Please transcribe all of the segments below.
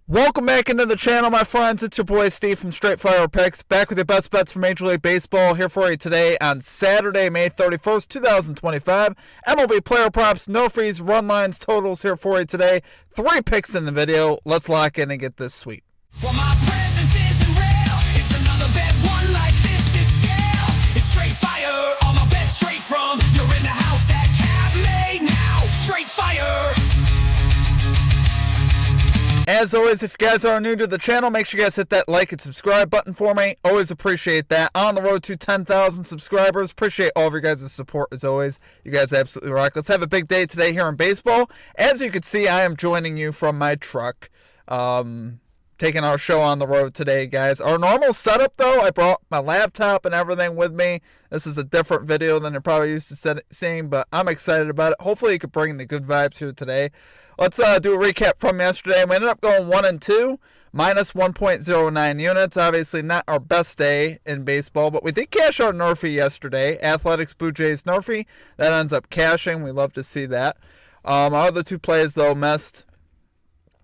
Welcome back into the channel, my friends. It's your boy Steve from Straight Fire Picks, back with your best bets for Major League Baseball, here for you today on Saturday, May 31st, 2025. MLB player props, no fees, run lines, totals here for you today. 3 picks in the video. Let's lock in and get this sweep. Well, my presence isn't real. It's another bad one like this is scale. It's straight fire. All my bets straight from. You're in the house that cab made now. Straight fire. As always, if you guys are new to the channel, make sure you guys hit that like and subscribe button for me. Always appreciate that. On the road to 10,000 subscribers. Appreciate all of your guys' support as always. You guys absolutely rock. Let's have a big day today here in baseball. As you can see, I am joining you from my truck. Taking our show on the road today, guys. Our normal setup, though, I brought my laptop and everything with me. This is a different video than you're probably used to seeing, but I'm excited about it. Hopefully, you can bring the good vibes here today. Let's do a recap from yesterday. We ended up going 1-2, minus 1.09 units. Obviously, not our best day in baseball, but we did cash our NRFI yesterday. Athletics, Blue Jays, NRFI. That ends up cashing. We love to see that. Our other 2 plays, though, missed.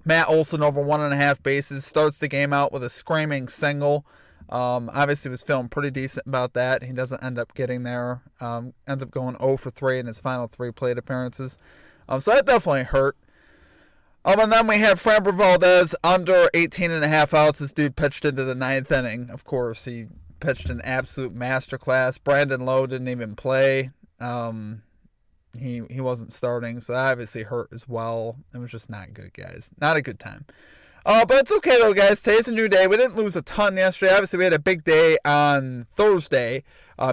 Matt Olson over 1.5 bases, starts the game out with a screaming single. Obviously was feeling pretty decent about that. He doesn't end up getting there. Ends up going 0 for 3 in his final 3 plate appearances. So that definitely hurt. And then we have Framber Valdez under 18.5 outs. This dude pitched into the 9th inning. Of course, he pitched an absolute masterclass. Brandon Lowe didn't even play. He wasn't starting, so that obviously hurt as well. It was just not good, guys. Not a good time. But it's okay, though, guys. Today's a new day. We didn't lose a ton yesterday. Obviously, we had a big day on Thursday,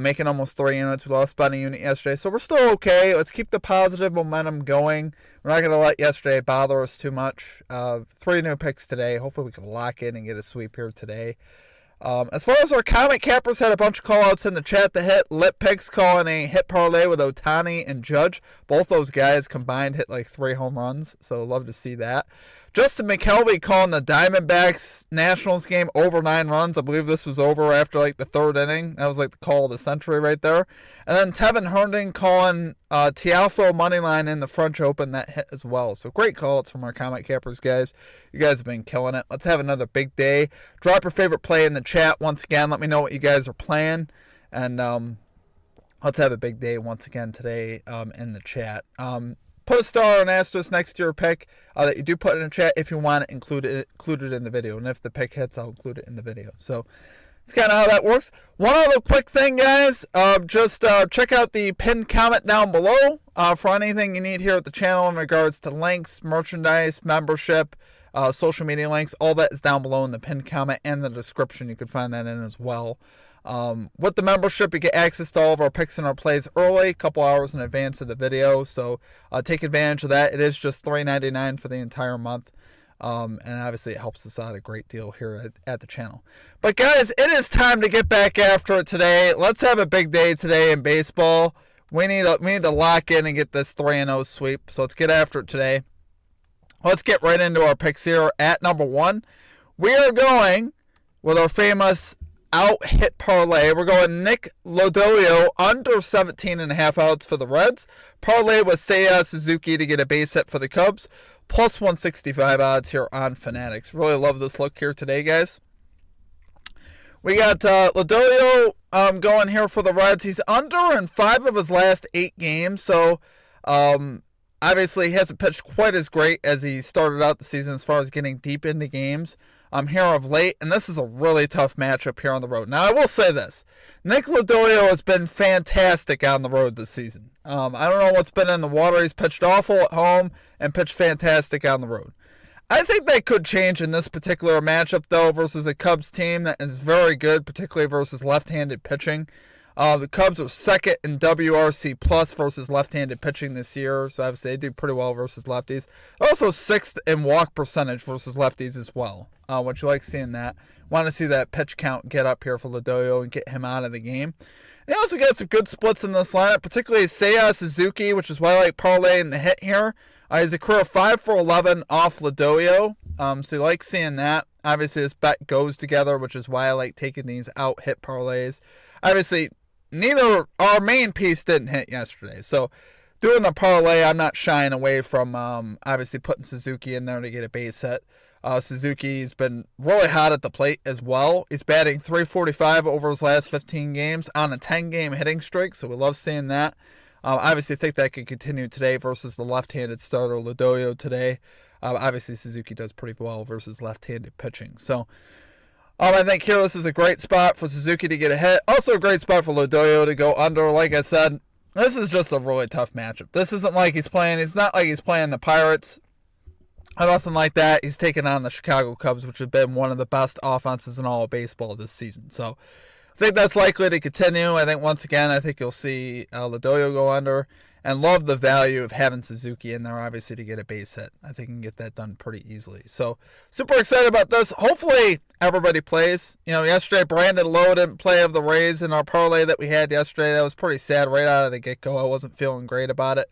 making almost 3 units. We lost about a unit yesterday, so we're still okay. Let's keep the positive momentum going. We're not going to let yesterday bother us too much. 3 new picks today. Hopefully, we can lock in and get a sweep here today. As far as our comment cappers, had a bunch of call-outs in the chat to hit. Lit Picks calling a hit parlay with Ohtani and Judge. Both those guys combined hit like 3 home runs, so love to see that. Justin McKelvey calling the Diamondbacks Nationals game over 9 runs. I believe this was over after like the 3rd inning. That was like the call of the century right there. And then Tevin Herndon calling Tiafo moneyline in the French Open. That hit as well. So great calls from our comment cappers, guys. You guys have been killing it. Let's have another big day. Drop your favorite play in the chat once again. Let me know what you guys are playing. And let's have a big day once again today in the chat. Put a star or an asterisk next to your pick that you do put in the chat if you want it included in the video. And if the pick hits, I'll include it in the video. So that's kind of how that works. One other quick thing, guys. Just check out the pinned comment down below for anything you need here at the channel in regards to links, merchandise, membership, social media links. All that is down below in the pinned comment and the description. You can find that in as well. With the membership, you get access to all of our picks and our plays early, a couple hours in advance of the video. So take advantage of that. It is just $3.99 for the entire month. And obviously it helps us out a great deal here at the channel. But guys, it is time to get back after it today. Let's have a big day today in baseball. We need to lock in and get this 3-0 sweep. So let's get after it today. Let's get right into our picks here. At number 1, we are going with our famous out hit parlay. We're going Nick Lodolio under 17.5 outs for the Reds. Parlay with Seiya Suzuki to get a base hit for the Cubs. Plus 165 odds here on Fanatics. Really love this look here today, guys. We got Lodolio going here for the Reds. He's under in 5 of his last 8 games. So obviously he hasn't pitched quite as great as he started out the season as far as getting deep into games. Here of late, and this is a really tough matchup here on the road. Now, I will say this. Nick Lodolio has been fantastic on the road this season. I don't know what's been in the water. He's pitched awful at home and pitched fantastic on the road. I think that could change in this particular matchup, though, versus a Cubs team that is very good, particularly versus left-handed pitching. The Cubs are second in WRC plus versus left-handed pitching this year, so obviously they do pretty well versus lefties. Also 6th in walk percentage versus lefties as well, which you like seeing that. Want to see that pitch count get up here for Lodolio and get him out of the game. And he also got some good splits in this lineup, particularly Seiya Suzuki, which is why I like parlaying the hit here. He's a career 5 for 11 off Lodolio, so you like seeing that. Obviously, this bet goes together, which is why I like taking these out hit parlays. Obviously, neither our main piece didn't hit yesterday. So doing the parlay, I'm not shying away from obviously putting Suzuki in there to get a base hit. Suzuki's been really hot at the plate as well. He's batting .345 over his last 15 games on a 10-game hitting streak, so we love seeing that. Obviously, I think that could continue today versus the left-handed starter Lodoyo today. Obviously, Suzuki does pretty well versus left-handed pitching. So, I think here this is a great spot for Suzuki to get a hit. Also a great spot for Lodoyo to go under. Like I said, this is just a really tough matchup. This isn't like he's not like he's playing the Pirates or nothing like that. He's taking on the Chicago Cubs, which have been one of the best offenses in all of baseball this season. So I think that's likely to continue. I think once again, I think you'll see Lodoyo go under, and love the value of having Suzuki in there, obviously, to get a base hit. I think you can get that done pretty easily. So super excited about this. Hopefully everybody plays. Yesterday Brandon Lowe didn't play of the Rays in our parlay that we had yesterday. That was pretty sad right out of the get-go. I wasn't feeling great about it.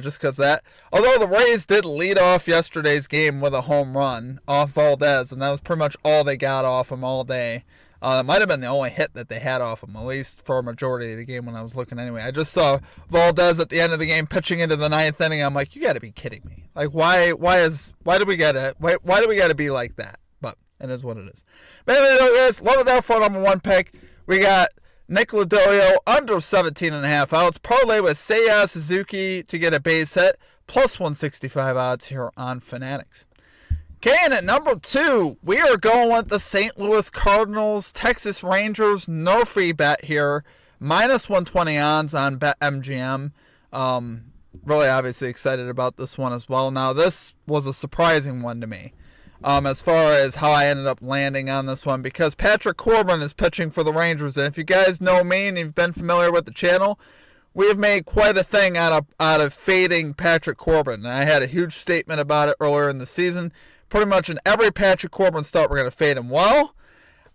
Just because that. Although the Rays did lead off yesterday's game with a home run off Valdez, and that was pretty much all they got off him all day. It might have been the only hit that they had off him, at least for a majority of the game when I was looking anyway. I just saw Valdez at the end of the game pitching into the ninth inning. I'm like, you got to be kidding me. Like, why do we gotta be like that? But it is what it is. But anyway, guys, love it there for number one pick. We got Nick Lodoyo under 17.5 outs. Parlay with Seiya Suzuki to get a base hit. Plus 165 odds here on Fanatics. Okay, and at number 2, we are going with the St. Louis Cardinals, Texas Rangers, NRFI bet here. Minus 120 odds on BetMGM. Really obviously excited about this one as well. Now, this was a surprising one to me. As far as how I ended up landing on this one, because Patrick Corbin is pitching for the Rangers, and if you guys know me and you've been familiar with the channel, we have made quite a thing out of fading Patrick Corbin, and I had a huge statement about it earlier in the season. Pretty much in every Patrick Corbin start, we're going to fade him. Well,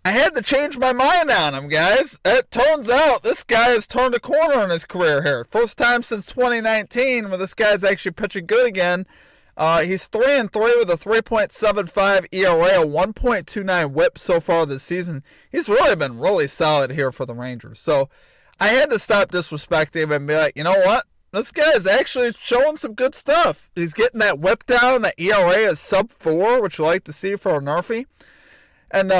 I had to change my mind on him, guys. It turns out this guy has turned a corner in his career here. First time since 2019 where this guy's actually pitching good again. He's 3-3 with a 3.75 ERA, a 1.29 WHIP so far this season. He's really been really solid here for the Rangers. So I had to stop disrespecting him and be like, you know what? This guy is actually showing some good stuff. He's getting that whip down. That ERA is sub-4, which you like to see for a NRFI. And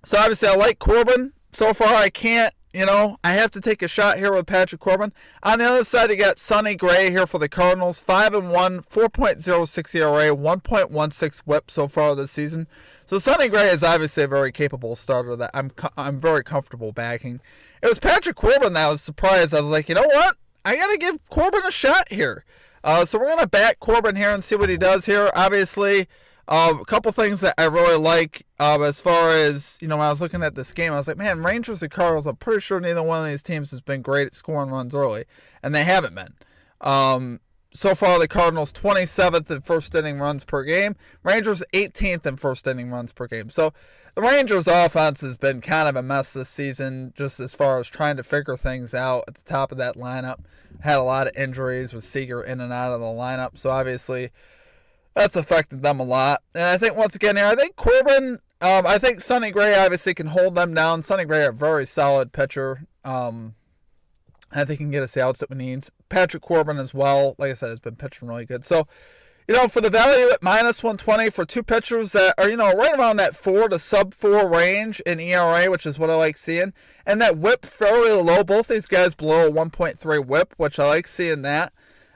so obviously I like Corbin. So far I can't, I have to take a shot here with Patrick Corbin. On the other side, you got Sonny Gray here for the Cardinals. 5-1, 4.06 ERA, 1.16 whip so far this season. So Sonny Gray is obviously a very capable starter that I'm very comfortable backing. It was Patrick Corbin that I was surprised. I was like, you know what? I got to give Corbin a shot here. So we're going to back Corbin here and see what he does here. Obviously, a couple things that I really like as far as, when I was looking at this game, I was like, man, Rangers and Cardinals, I'm pretty sure neither one of these teams has been great at scoring runs early. And they haven't been. So far, the Cardinals 27th in first inning runs per game. Rangers 18th in first inning runs per game. So the Rangers offense has been kind of a mess this season, just as far as trying to figure things out at the top of that lineup. Had a lot of injuries with Seager in and out of the lineup. So obviously that's affected them a lot. And I think once again here, I think Corbin, I think Sonny Gray obviously can hold them down. Sonny Gray, a very solid pitcher. I think he can get us the outs that we need. Patrick Corbin as well, like I said, has been pitching really good. So, for the value at minus 120 for two pitchers that are, right around that 4 to sub-4 range in ERA, which is what I like seeing. And that whip fairly low. Both these guys below a 1.3 whip, which I like seeing that.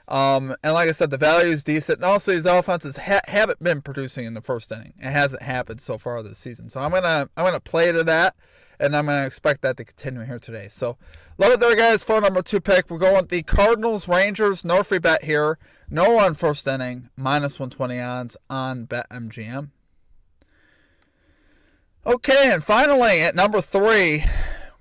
And like I said, the value is decent. And also, these offenses haven't been producing in the first inning. It hasn't happened so far this season. So I'm gonna play to that. And I'm going to expect that to continue here today. So, love it there, guys. For number 2 pick, we're going with the Cardinals, Rangers, NRFI bet here. No on first inning, minus 120 odds on BetMGM. Okay, and finally, at number 3,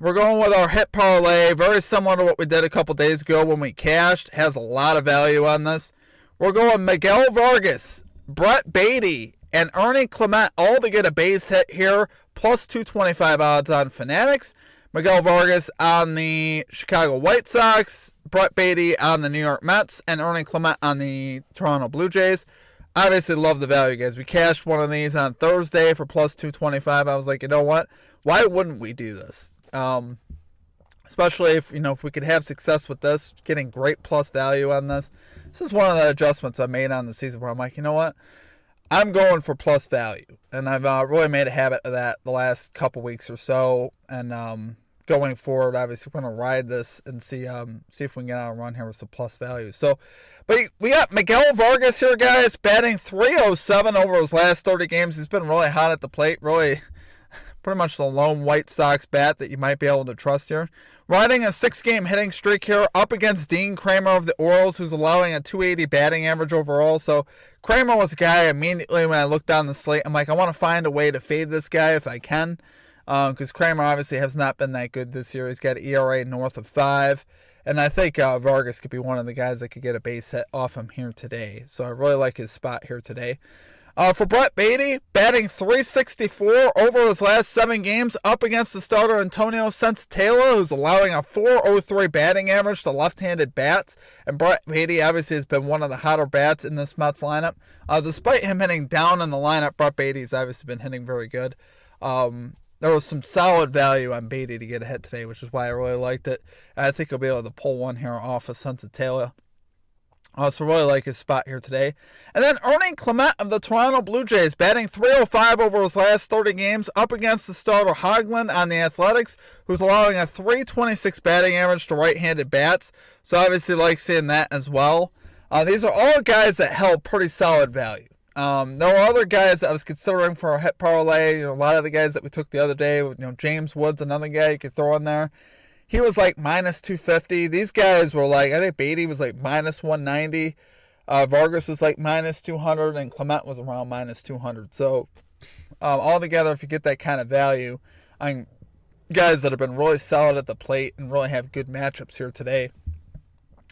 we're going with our hit parlay. Very similar to what we did a couple days ago when we cashed. Has a lot of value on this. We're going Miguel Vargas, Brett Beatty, and Ernie Clement all to get a base hit here. Plus 225 odds on Fanatics. Miguel Vargas on the Chicago White Sox. Brett Beatty on the New York Mets. And Ernie Clement on the Toronto Blue Jays. Obviously love the value, guys. We cashed one of these on Thursday for plus 225. I was like, you know what? Why wouldn't we do this? Especially if we could have success with this. Getting great plus value on this. This is one of the adjustments I made on the season where I'm like, you know what? I'm going for plus value, and I've really made a habit of that the last couple weeks or so. And going forward, obviously, we're going to ride this and see if we can get on a run here with some plus value. So, but we got Miguel Vargas here, guys, batting .307 over his last 30 games. He's been really hot at the plate, really pretty much the lone White Sox bat that you might be able to trust here. Riding a 6-game hitting streak here up against Dean Kramer of the Orioles, who's allowing a .280 batting average overall. So Kramer was a guy immediately when I looked down the slate, I'm like, I want to find a way to fade this guy if I can, because Kramer obviously has not been that good this year. He's got an ERA north of 5, and I think Vargas could be one of the guys that could get a base hit off him here today. So I really like his spot here today. For Brett Beatty, batting .364 over his last 7 games up against the starter Antonio Sensatella, who's allowing a .403 batting average to left-handed bats. And Brett Beatty obviously has been one of the hotter bats in this Mets lineup. Despite him hitting down in the lineup, Brett Beatty's obviously been hitting very good. There was some solid value on Beatty to get a hit today, which is why I really liked it. And I think he'll be able to pull one here off of Sensatella. So really like his spot here today. And then Ernie Clement of the Toronto Blue Jays, batting .305 over his last 30 games up against the starter Hoagland on the Athletics, who's allowing a .326 batting average to right-handed bats. So obviously like seeing that as well. These are all guys that held pretty solid value. There were other guys that I was considering for a hit parlay. A lot of the guys that we took the other day, James Woods, another guy you could throw in there. He was like minus .250. These guys were like, I think Beatty was like minus .190. Vargas was like minus .200, and Clement was around minus .200. So altogether, if you get that kind of value, guys that have been really solid at the plate and really have good matchups here today,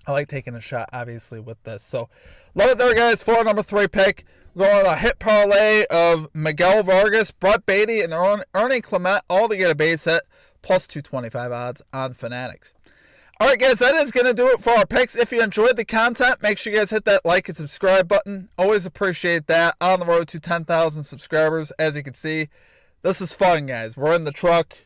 I like taking a shot, obviously, with this. So love it there, guys. For our number 3 pick, we're going with a hit parlay of Miguel Vargas, Brett Beatty, and Ernie Clement, all to get a base hit. Plus 225 odds on Fanatics. All right, guys, that is going to do it for our picks. If you enjoyed the content, make sure you guys hit that like and subscribe button. Always appreciate that. On the road to 10,000 subscribers, as you can see. This is fun, guys. We're in the truck.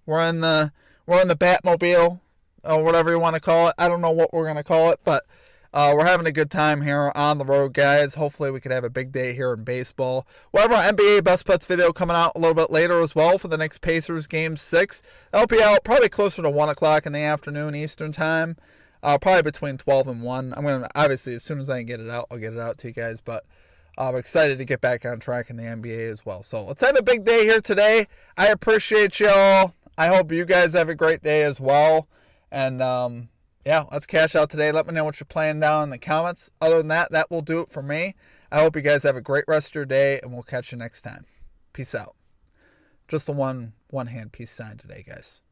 We're in the Batmobile, or whatever you want to call it. I don't know what we're going to call it, but we're having a good time here on the road, guys. Hopefully we could have a big day here in baseball. We'll have our NBA Best Bets video coming out a little bit later as well for the next Pacers Game 6. That'll be out probably closer to 1 o'clock in the afternoon Eastern time. Probably between 12 and 1. I'm going to, obviously, as soon as I can get it out, I'll get it out to you guys. But I'm excited to get back on track in the NBA as well. So let's have a big day here today. I appreciate y'all. I hope you guys have a great day as well. And, yeah, let's cash out today. Let me know what you're playing down in the comments. Other than that, that will do it for me. I hope you guys have a great rest of your day, and we'll catch you next time. Peace out. Just the one hand peace sign today, guys.